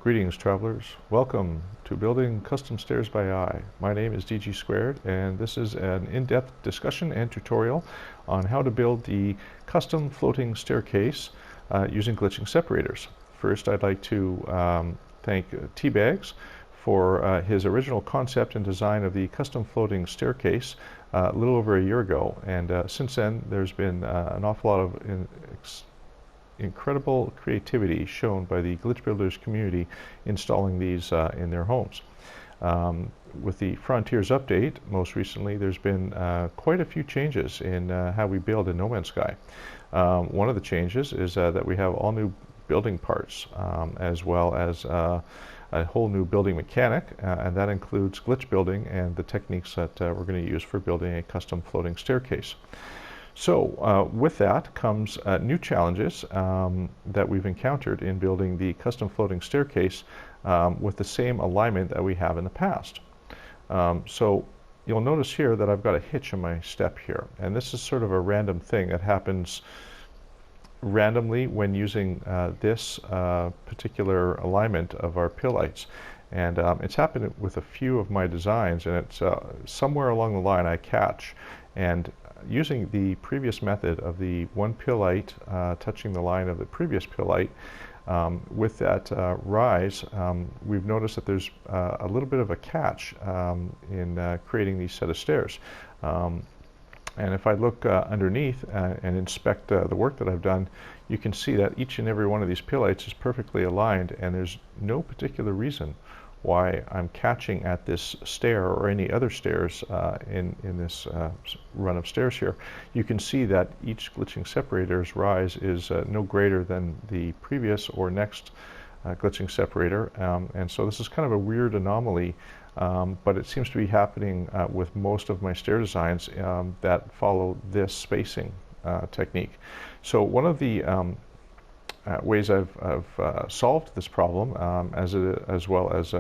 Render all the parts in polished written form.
Greetings, travelers. Welcome to Building Custom Stairs by Eye. My name is DG Squared, and this is an in-depth discussion and tutorial on how to build the custom floating staircase using glitching separators. First, I'd like to thank T-Bags for his original concept and design of the custom floating staircase a little over a year ago. And since then, there's been an awful lot of incredible creativity shown by the glitch builders community installing these in their homes. With the Frontiers update, most recently, there's been quite a few changes in how we build in No Man's Sky. One of the changes is that we have all new building parts, as well as a whole new building mechanic, and that includes glitch building and the techniques that we're going to use for building a custom floating staircase. So with that comes new challenges that we've encountered in building the custom floating staircase with the same alignment that we have in the past. So you'll notice here that I've got a hitch in my step here, and this is sort of a random thing that happens randomly when using this particular alignment of our pillites. And it's happened with a few of my designs, and it's somewhere along the line I catch. And using the previous method of the one pillite touching the line of the previous pillite, with that rise, we've noticed that there's a little bit of a catch in creating these set of stairs. And if I look underneath and inspect the work that I've done, you can see that each and every one of these pillites is perfectly aligned, and there's no particular reason why I'm catching at this stair or any other stairs in this run of stairs here. You can see that each glitching separator's rise is no greater than the previous or next glitching separator, and so this is kind of a weird anomaly, but it seems to be happening with most of my stair designs that follow this spacing technique. So one of the ways I've solved this problem, as well as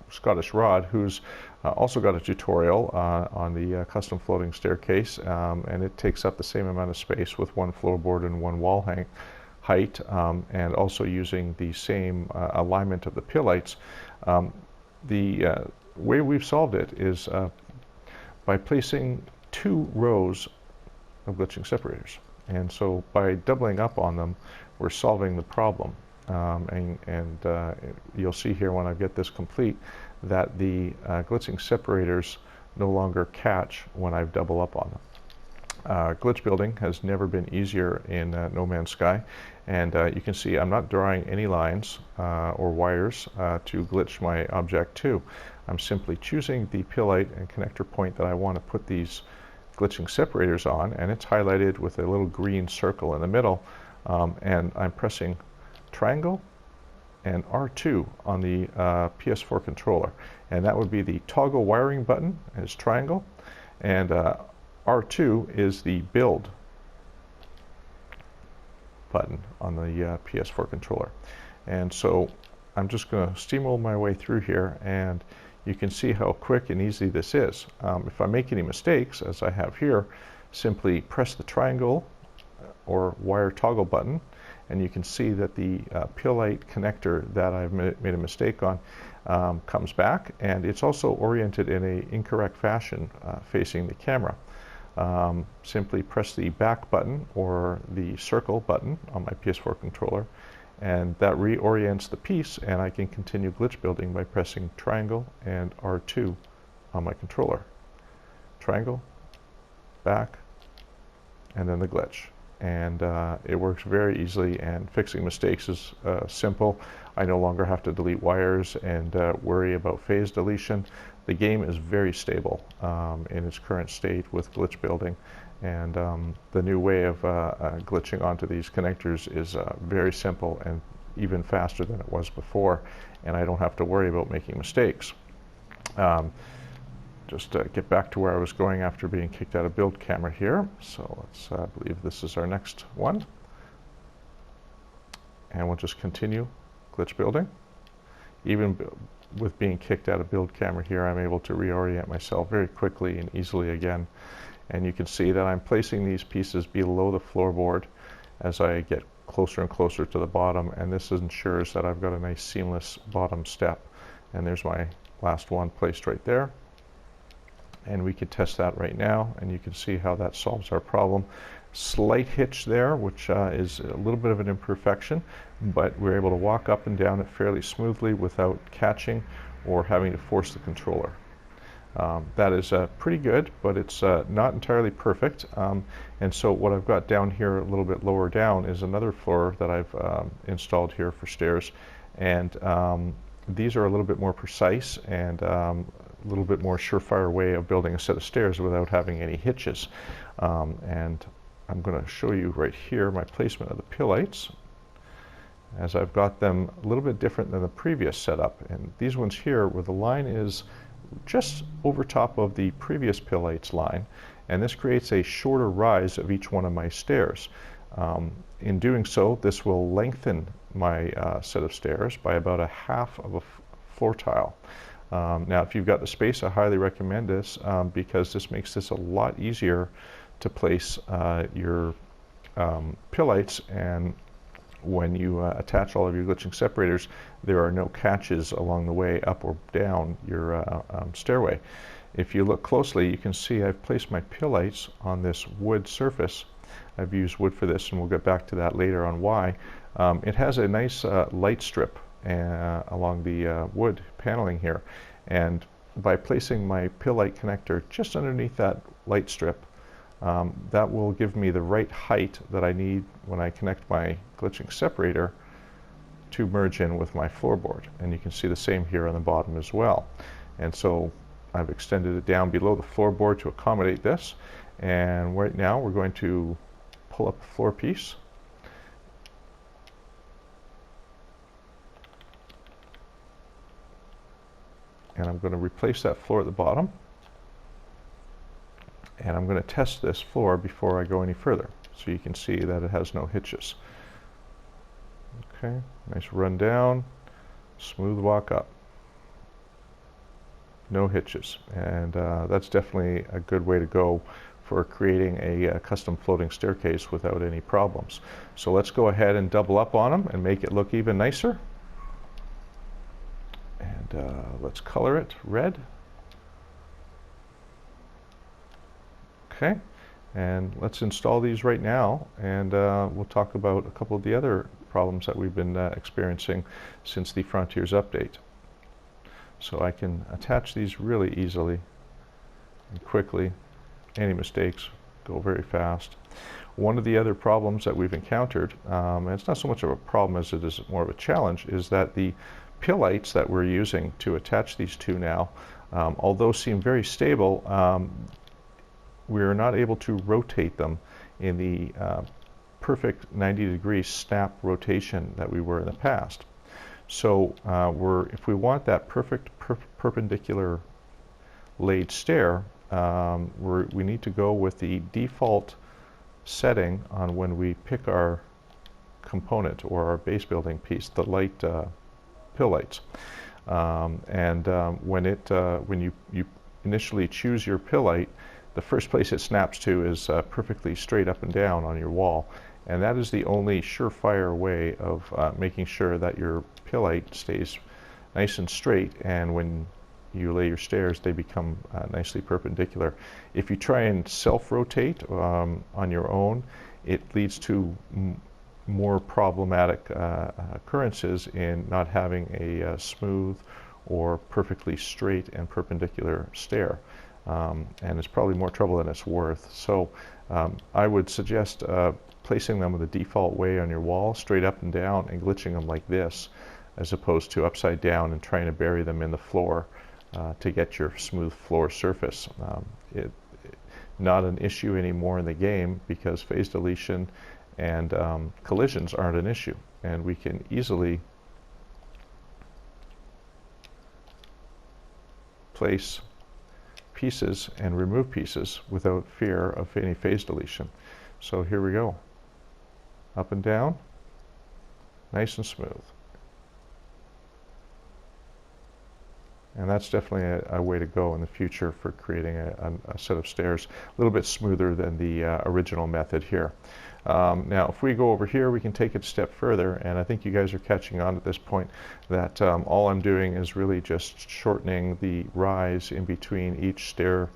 Scottish Rod, who's also got a tutorial on the custom floating staircase, and it takes up the same amount of space with one floorboard and one wall height, and also using the same alignment of the pillites. The way we've solved it is by placing 2 rows of glitching separators. And so by doubling up on them, we're solving the problem. And you'll see here when I get this complete that the glitching separators no longer catch when I double up on them. Glitch building has never been easier in No Man's Sky, and you can see I'm not drawing any lines or wires to glitch my object to. I'm simply choosing the pillite and connector point that I want to put these glitching separators on, and it's highlighted with a little green circle in the middle, and I'm pressing triangle and R2 on the PS4 controller, and that would be the toggle wiring button is triangle, and R2 is the build button on the PS4 controller. And so I'm just going to steamroll my way through here, and you can see how quick and easy this is. If I make any mistakes, as I have here, simply press the triangle or wire toggle button, and you can see that the pillite connector that I've made a mistake on comes back, and it's also oriented in an incorrect fashion facing the camera. Simply press the back button or the circle button on my PS4 controller, and that reorients the piece, and I can continue glitch building by pressing triangle and R2 on my controller. Triangle, back, and then the glitch. And it works very easily, and fixing mistakes is simple. I no longer have to delete wires and worry about phase deletion. The game is very stable in its current state with glitch building, and the new way of glitching onto these connectors is very simple and even faster than it was before, and I don't have to worry about making mistakes. Just get back to where I was going after being kicked out of build camera here. So let's believe this is our next one. And we'll just continue glitch building. Even with being kicked out of build camera here, I'm able to reorient myself very quickly and easily again. And you can see that I'm placing these pieces below the floorboard as I get closer and closer to the bottom, and this ensures that I've got a nice seamless bottom step. And there's my last one placed right there. And we could test that right now, and you can see how that solves our problem. Slight hitch there, which is a little bit of an imperfection, but we're able to walk up and down it fairly smoothly without catching or having to force the controller. That is pretty good, but it's not entirely perfect. And so what I've got down here a little bit lower down is another floor that I've installed here for stairs. And these are a little bit more precise and a little bit more surefire way of building a set of stairs without having any hitches. And I'm going to show you right here my placement of the pill lights, as I've got them a little bit different than the previous setup. And these ones here, where the line is just over top of the previous pill lights line, and this creates a shorter rise of each one of my stairs. In doing so, this will lengthen my set of stairs by about a half of a floor tile. Now, if you've got the space, I highly recommend this because this makes this a lot easier to place your pill lights, and when you attach all of your glitching separators, there are no catches along the way up or down your stairway. If you look closely, you can see I've placed my pill lights on this wood surface. I've used wood for this, and we'll get back to that later on why. It has a nice light strip along the wood paneling here, and by placing my pill light connector just underneath that light strip, that will give me the right height that I need when I connect my glitching separator to merge in with my floorboard. And you can see the same here on the bottom as well. And so I've extended it down below the floorboard to accommodate this. And right now we're going to pull up the floor piece. And I'm going to replace that floor at the bottom. And I'm going to test this floor before I go any further, so you can see that it has no hitches. Okay, nice run down, smooth walk up. No hitches, and that's definitely a good way to go for creating a custom floating staircase without any problems. So let's go ahead and double up on them and make it look even nicer. And let's color it red. Okay, and let's install these right now, and we'll talk about a couple of the other problems that we've been experiencing since the Frontiers update. So I can attach these really easily and quickly. Any mistakes go very fast. One of the other problems that we've encountered, and it's not so much of a problem as it is more of a challenge, is that the pill lights that we're using to attach these two now, although seem very stable, we're not able to rotate them in the perfect 90-degree snap rotation that we were in the past. So if we want that perfect perpendicular laid stair, we need to go with the default setting on when we pick our component or our base building piece, the light pill lights. When you initially choose your pill light, the first place it snaps to is perfectly straight up and down on your wall. And that is the only surefire way of making sure that your pill light stays nice and straight, and when you lay your stairs, they become nicely perpendicular. If you try and self-rotate on your own, it leads to more problematic occurrences in not having a smooth or perfectly straight and perpendicular stair. And it's probably more trouble than it's worth. So I would suggest placing them in the default way on your wall, straight up and down, and glitching them like this, as opposed to upside down and trying to bury them in the floor to get your smooth floor surface. Not an issue anymore in the game because phase deletion and collisions aren't an issue, and we can easily place pieces and remove pieces without fear of any phase deletion. So here we go. Up and down, nice and smooth. And that's definitely a way to go in the future for creating a set of stairs a little bit smoother than the original method here. Now, if we go over here, we can take it a step further, and I think you guys are catching on at this point that all I'm doing is really just shortening the rise in between each stair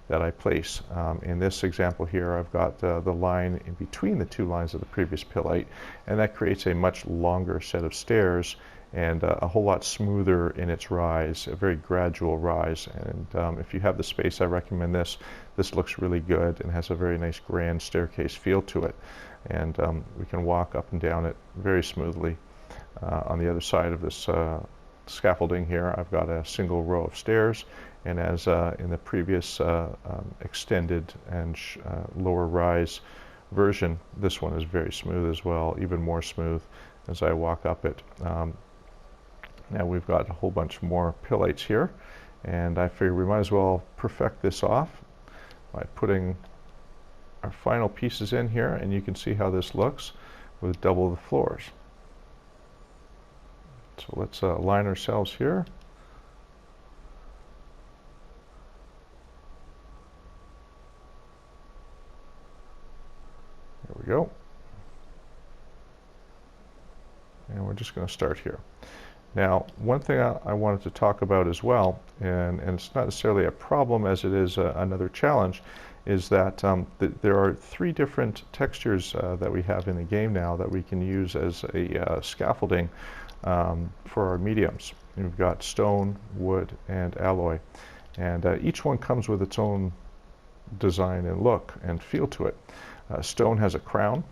that I place. In this example here, I've got the line in between the two lines of the previous pillite, and that creates a much longer set of stairs and a whole lot smoother in its rise, a very gradual rise. And if you have the space, I recommend this. This looks really good and has a very nice grand staircase feel to it. And we can walk up and down it very smoothly. On the other side of this scaffolding here, I've got a single row of stairs, and as in the previous extended and lower rise version, this one is very smooth as well, even more smooth as I walk up it. Now we've got a whole bunch more pillites here, and I figure we might as well perfect this off by putting our final pieces in here, and you can see how this looks with double the floors. So let's line ourselves here. There we go. And we're just going to start here. Now, one thing I wanted to talk about as well, and it's not necessarily a problem as it is another challenge, is that there are 3 different textures that we have in the game now that we can use as a scaffolding for our mediums. We've got stone, wood, and alloy. And each one comes with its own design and look and feel to it. Stone has a crown,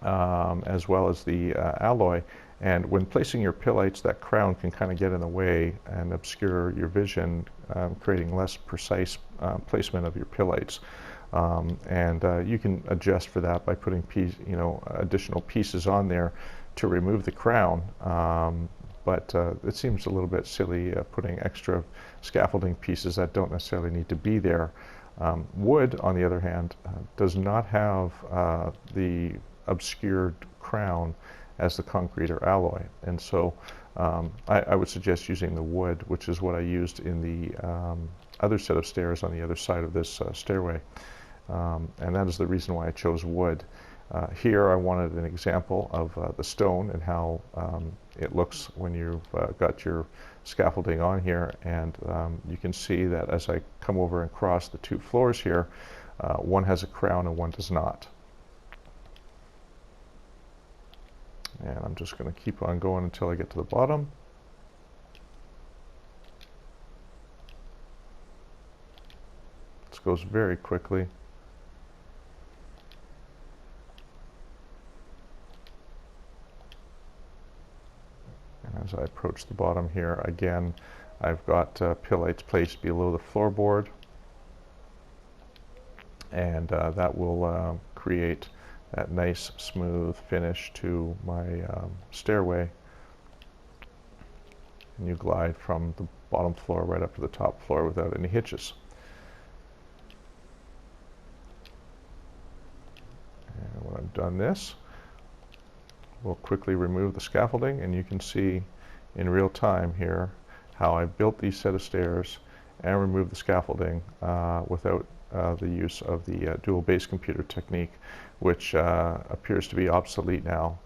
as well as the alloy. And when placing your pillites, that crown can kind of get in the way and obscure your vision, creating less precise placement of your pillites. You can adjust for that by putting additional pieces on there to remove the crown. But it seems a little bit silly putting extra scaffolding pieces that don't necessarily need to be there. Wood, on the other hand, does not have the obscured crown as the concrete or alloy, and so I would suggest using the wood, which is what I used in the other set of stairs on the other side of this stairway, and that is the reason why I chose wood. Here I wanted an example of the stone and how it looks when you've got your scaffolding on here, and you can see that as I come over and cross the 2 floors here, one has a crown and one does not. And I'm just going to keep on going until I get to the bottom. This goes very quickly. And as I approach the bottom here, again, I've got pillites placed below the floorboard, and that will create that nice smooth finish to my stairway, and you glide from the bottom floor right up to the top floor without any hitches. And when I've done this, we'll quickly remove the scaffolding, and you can see in real time here how I built these set of stairs and removed the scaffolding without the use of the dual base computer technique, which appears to be obsolete now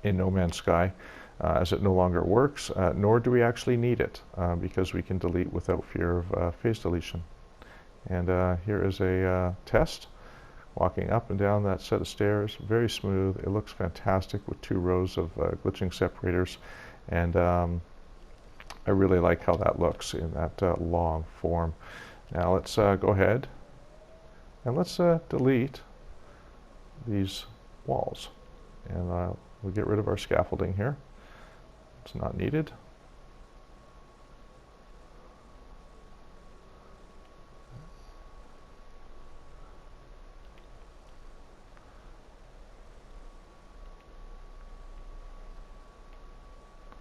in No Man's Sky, as it no longer works, nor do we actually need it, because we can delete without fear of phase deletion. And here is a test, walking up and down that set of stairs, very smooth. It looks fantastic with 2 rows of glitching separators, and I really like how that looks in that long form. Now let's go ahead and let's delete these walls, and we'll get rid of our scaffolding here. It's not needed.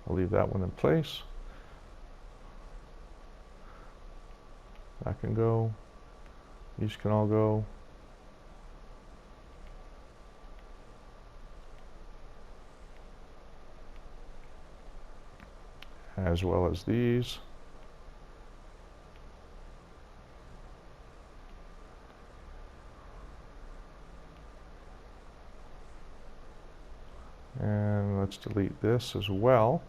I'll leave that one in place. That can go. These can all go. as well as these. And let's delete this as well.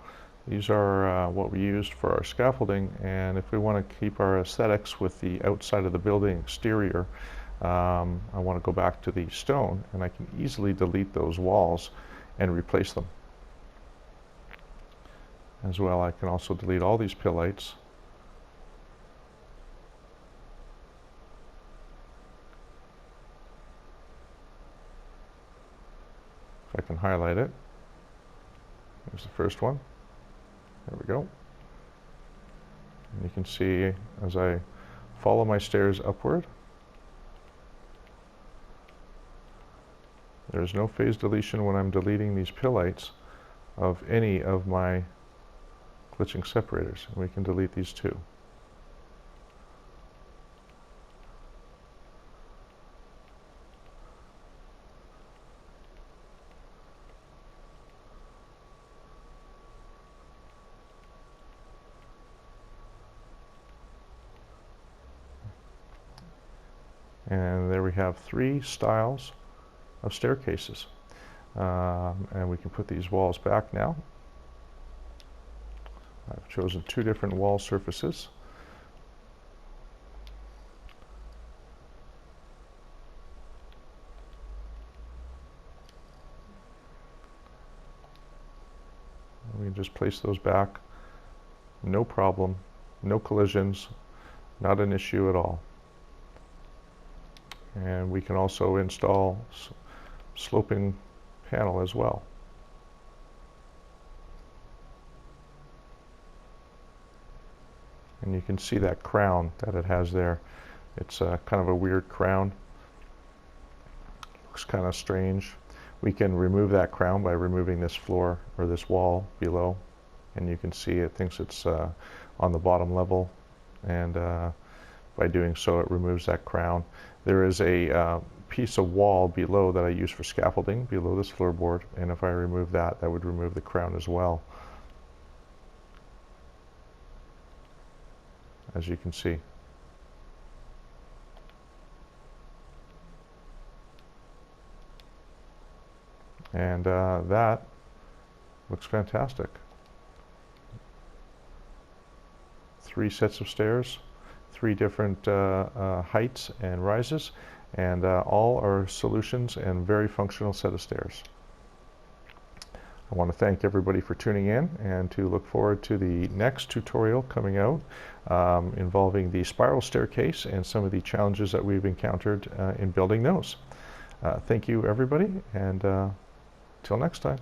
These are what we used for our scaffolding, and if we want to keep our aesthetics with the outside of the building exterior, I want to go back to the stone, and I can easily delete those walls and replace them. As well, I can also delete all these pillites. If I can highlight it. Here's the first one. There we go. And you can see as I follow my stairs upward, there's no phase deletion when I'm deleting these pillites of any of my glitching separators. And we can delete these too. And there we have 3 styles of staircases. And we can put these walls back now. I've chosen 2 different wall surfaces. We can just place those back. No problem. No collisions. Not an issue at all. And we can also install sloping panel as well. And you can see that crown that it has there. It's kind of a weird crown. Looks kind of strange. We can remove that crown by removing this floor or this wall below. And you can see it thinks it's on the bottom level. And by doing so, it removes that crown. There is a piece of wall below that I use for scaffolding below this floorboard, and if I remove that, that would remove the crown as well, as you can see. And that looks fantastic. 3 sets of stairs, 3 different heights and rises, and all are solutions and very functional set of stairs. I want to thank everybody for tuning in, and to look forward to the next tutorial coming out involving the spiral staircase and some of the challenges that we've encountered in building those. Thank you everybody, and till next time.